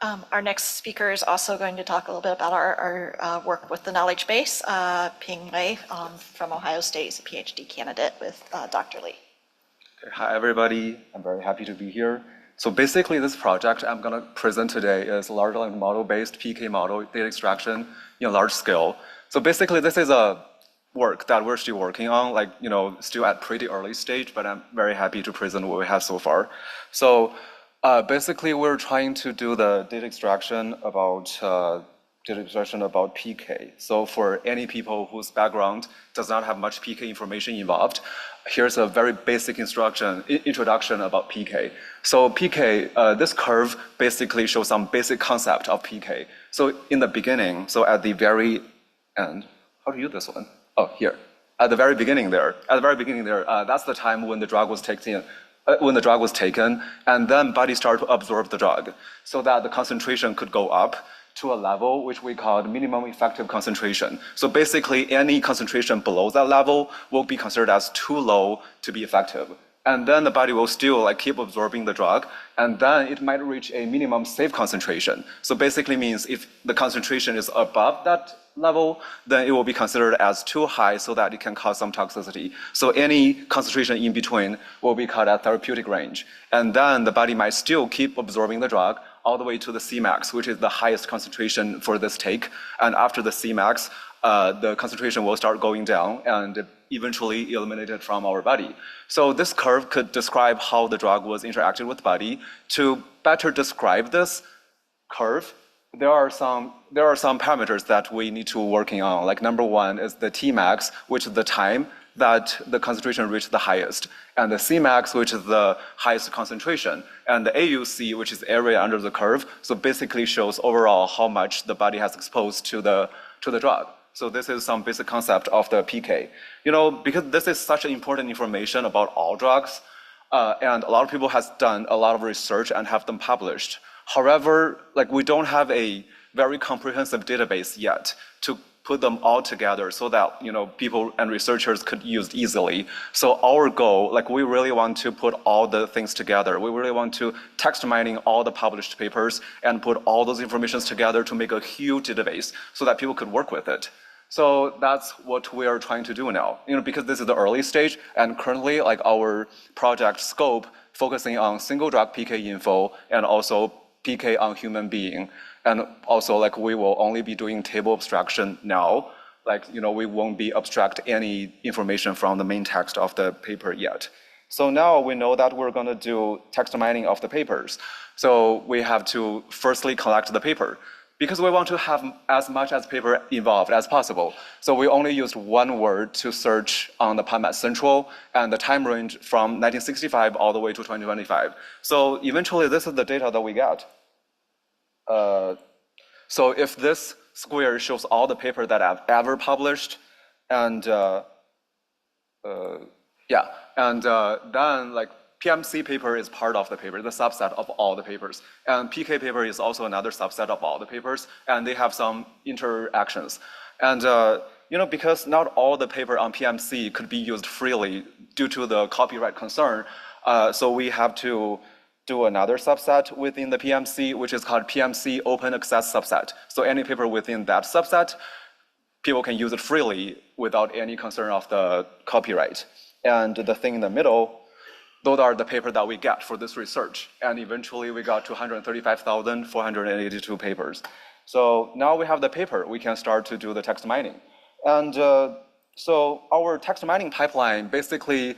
Our next speaker is also going to talk a little bit about our work with the knowledge base. Ping Wei from Ohio State is a PhD candidate with Dr. Lee. Okay, hi, everybody. I'm very happy to be here. So basically, this project I'm going to present today is large language model-based PK model data extraction in large scale. So basically, this is a work that we're still working on, still at pretty early stage, but I'm very happy to present what we have so far. So basically, we're trying to do the data extraction about PK. So for any people whose background does not have much PK information involved, here's a very basic introduction about PK. So PK, this curve basically shows some basic concept of PK. So in the beginning, so at the very end, how to use this one? Oh, here. At the very beginning there, that's the time when the drug was taken. And then body started to absorb the drug so that the concentration could go up to a level which we call minimum effective concentration. So basically, any concentration below that level will be considered as too low to be effective. And then the body will still keep absorbing the drug, and then it might reach a minimum safe concentration. So basically means if the concentration is above that level, then it will be considered as too high so that it can cause some toxicity. So any concentration in between will be called a therapeutic range. And then the body might still keep absorbing the drug all the way to the Cmax, which is the highest concentration for this take. And after the Cmax, the concentration will start going down and eventually eliminated from our body. So this curve could describe how the drug was interacted with the body. To better describe this curve, there are some parameters that we need to working on. Like number one is the Tmax, which is the time that the concentration reached the highest, and the Cmax, which is the highest concentration, and the AUC, which is area under the curve. So basically shows overall how much the body has exposed to the drug. So this is some basic concept of the PK. Because this is such important information about all drugs, and a lot of people has done a lot of research and have them published. However, we don't have a very comprehensive database yet to put them all together so that people and researchers could use it easily. So our goal, we really want to put all the things together. We really want to text mining all the published papers and put all those informations together to make a huge database so that people could work with it. So that's what we are trying to do now. Because this is the early stage, and currently our project scope focusing on single drug PK info and also PK on human being. And also, we will only be doing table abstraction now. We won't be abstract any information from the main text of the paper yet. So now we know that we're going to do text mining of the papers. So we have to firstly collect the paper, because we want to have as much as paper involved as possible. So we only used one word to search on the PubMed Central, and the time range from 1965 all the way to 2025. So eventually, this is the data that we got. So if this square shows all the paper that I've ever published, and then PMC paper is part of the paper, the subset of all the papers, and PK paper is also another subset of all the papers, and they have some interactions. And because not all the paper on PMC could be used freely due to the copyright concern, so we have to do another subset within the PMC, which is called PMC Open Access Subset. So any paper within that subset, people can use it freely without any concern of the copyright. And the thing in the middle, those are the paper that we get for this research. And eventually we got 235,482 papers. So now we have the paper, we can start to do the text mining. And so our text mining pipeline basically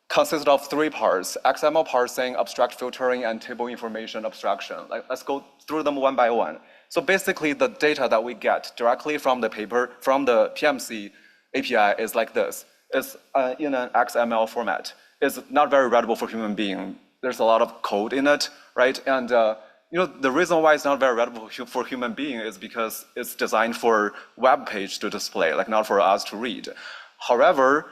consists of three parts: XML parsing, abstract filtering, and table information abstraction. Let's go through them one by one. So basically, the data that we get directly from the paper, from the PMC API is like this. It's in an XML format. It's not very readable for human being. There's a lot of code in it, right? And the reason why it's not very readable for human being is because it's designed for web page to display, not for us to read. However,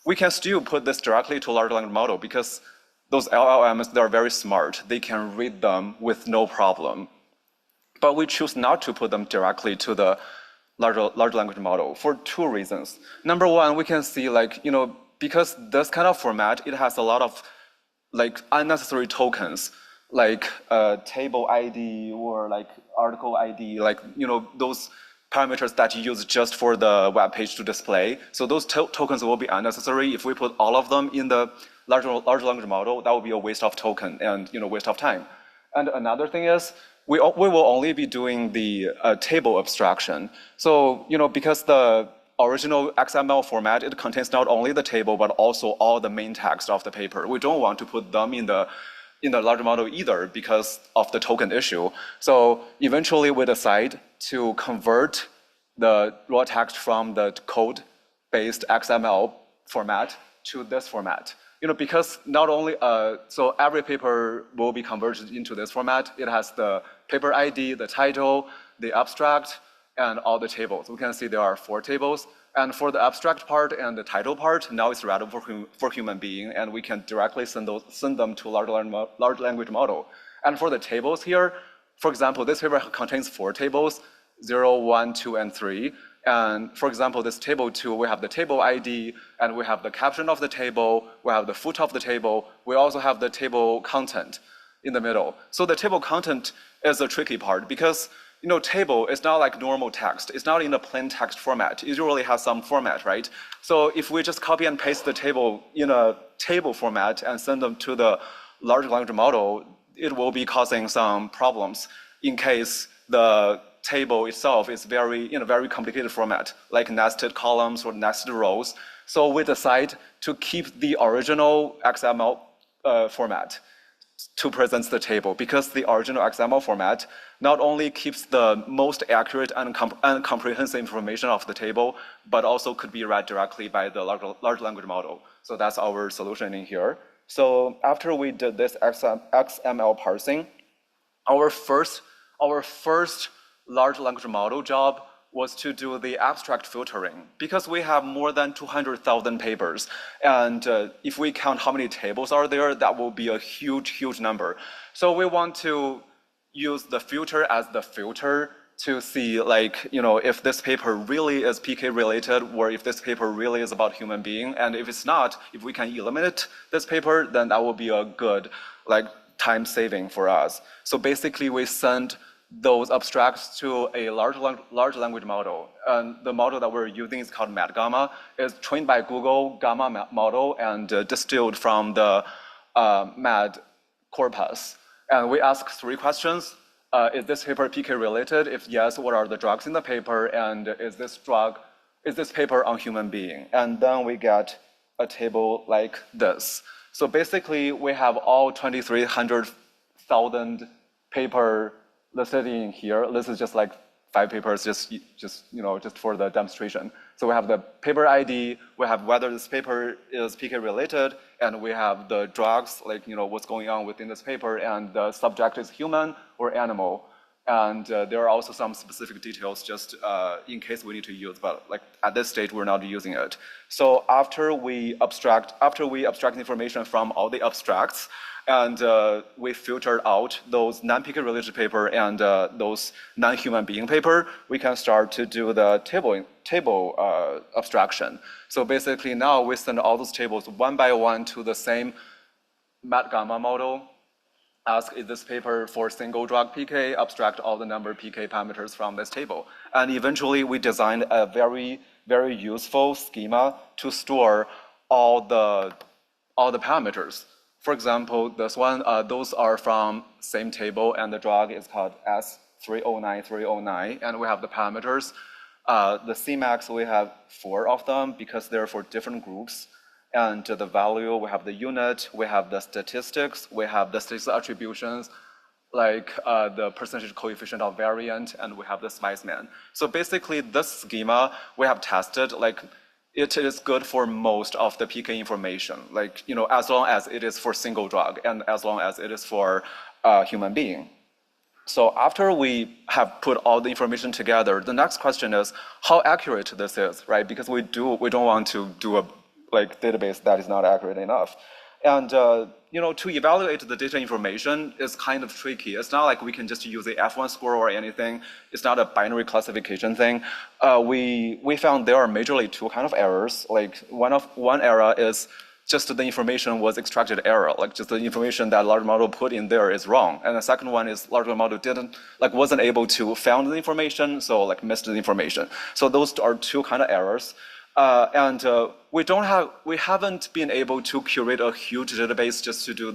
we can still put this directly to large language model because those LLMs, they're very smart. They can read them with no problem. But we choose not to put them directly to the large language model for two reasons. Number one, we can see because this kind of format, it has a lot of unnecessary tokens. like table ID or like article ID, like those parameters that you use just for the web page to display. So those tokens will be unnecessary. If we put all of them in the large language model, that would be a waste of token and waste of time. And another thing is we will only be doing the table abstraction. So because the original XML format, it contains not only the table but also all the main text of the paper. We don't want to put them in the large model either because of the token issue. So eventually we decide to convert the raw text from the code-based XML format to this format. Because not only, so every paper will be converted into this format. It has the paper ID, the title, the abstract, and all the tables. We can see there are 4 tables. And for the abstract part and the title part, now it's relevant for human being, and we can directly send them to large language model. And for the tables here, for example, this paper contains 4 tables, 0, 1, 2, and 3. And for example, this table 2, we have the table ID, and we have the caption of the table, we have the foot of the table, we also have the table content in the middle. So the table content is the tricky part because table is not like normal text. It's not in a plain text format. It usually has some format, right? So if we just copy and paste the table in a table format and send them to the large language model, it will be causing some problems in case the table itself is in a very complicated format, like nested columns or nested rows. So we decide to keep the original XML format to present the table, because the original XML format not only keeps the most accurate and comprehensive information of the table, but also could be read directly by the large language model. So that's our solution in here. So after we did this XML parsing, our first large language model job was to do the abstract filtering, because we have more than 200,000 papers. And if we count how many tables are there, that will be a huge number. So we want to use the filter as the filter to see, like, if this paper really is PK related, or if this paper really is about human being. And if it's not, if we can eliminate this paper, then that will be a good time saving for us. So basically we send those abstracts to a large language model. And the model that we're using is called MAD-Gamma. It's trained by Google Gamma model and distilled from the MAD corpus. And we ask 3 questions. Is this paper PK related? If yes, what are the drugs in the paper? And is this paper on human being? And then we get a table like this. So basically we have all 2,300,000 paper listed in here. This is just like 5 papers, just for the demonstration. So we have the paper ID, we have whether this paper is PK related, and we have the drugs, what's going on within this paper, and the subject is human or animal. And there are also some specific details just in case we need to use, but at this stage we're not using it. So after we abstract information from all the abstracts, and we filtered out those non-PK related paper and those non-human being paper, we can start to do the table abstraction. So basically now we send all those tables one by one to the same MAD-Gamma model, ask is this paper for single drug PK, abstract all the number PK parameters from this table. And eventually we designed a very useful schema to store all the parameters. For example, this one, those are from same table, and the drug is called S309309, and we have the parameters. The Cmax, we have 4 of them because they're for different groups. And the value, we have the unit, we have the statistics, we have the statistical attributions, like the percentage coefficient of variant, and we have the Spiceman. So basically this schema we have tested, it is good for most of the PK information, as long as it is for single drug and as long as it is for human being. So after we have put all the information together, the next question is how accurate this is, right? Because we don't want to do a database that is not accurate enough. And to evaluate the data information is kind of tricky. It's not like we can just use the F1 score or anything. It's not a binary classification thing. We found there are majorly 2 kinds of errors. One error is just the information was extracted error, like just the information that large model put in there is wrong. And the second one is large model wasn't able to found the information, so like missed the information. So those are two kind of errors. And we haven't been able to curate a huge database just to do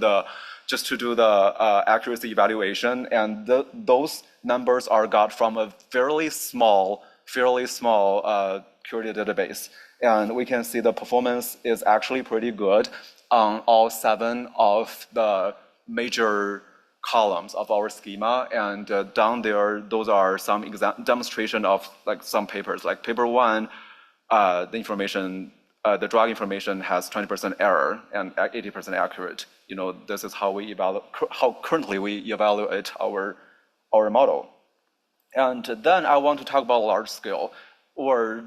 the accuracy evaluation, and those numbers are got from a fairly small curated database. And we can see the performance is actually pretty good on all 7 of the major columns of our schema. And down there, those are some demonstration of like some papers. Like paper 1, the drug information has 20% error and 80% accurate. This is how currently we evaluate our model. And then I want to talk about large scale, or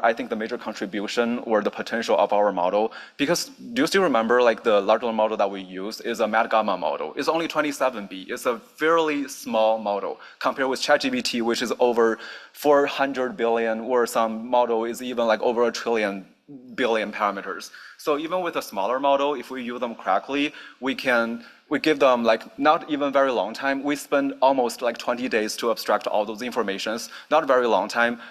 I think the major contribution or the potential of our model. Because do you still remember like the large model that we use is a Mad Gamma model? It's only 27B. It's a fairly small model compared with ChatGPT, which is over 400 billion, or some model is even like over 1 trillion billion parameters. So even with a smaller model, if we use them correctly, we give them like not even very long time. We spend almost like 20 days to abstract all those informations. Not very long time.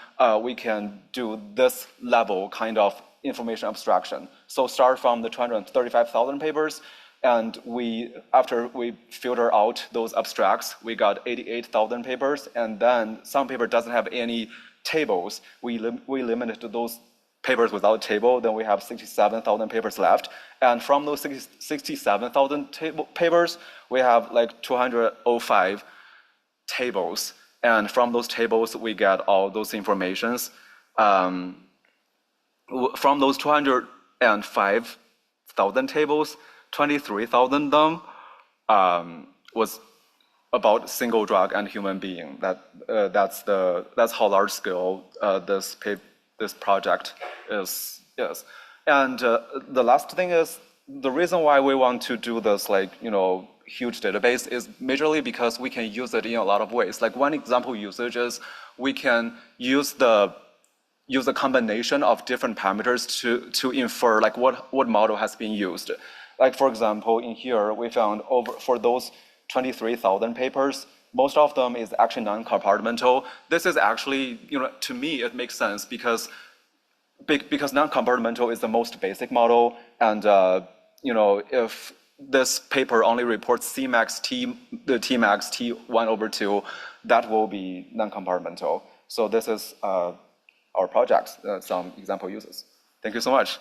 We can do this level kind of information abstraction. So start from the 235,000 papers, and after we filter out those abstracts, we got 88,000 papers, and then some paper doesn't have any tables. We eliminated those papers without table, then we have 67,000 papers left. And from those 67,000 papers, we have like 205 tables. And from those tables, we get all those informations. From those 205,000 tables, 23,000 of them was about single drug and human being. That's how large scale this project is. And the last thing is, the reason why we want to do this huge database is majorly because we can use it in a lot of ways. Like one example usage is we can use the combination of different parameters to infer like what model has been used. Like for example, in here we found for those 23,000 papers, most of them is actually non-compartmental. This is actually, to me, it makes sense because non-compartmental is the most basic model, and if this paper only reports Cmax the Tmax T1/2, that will be non-compartmental. So this is our project, some example uses. Thank you so much.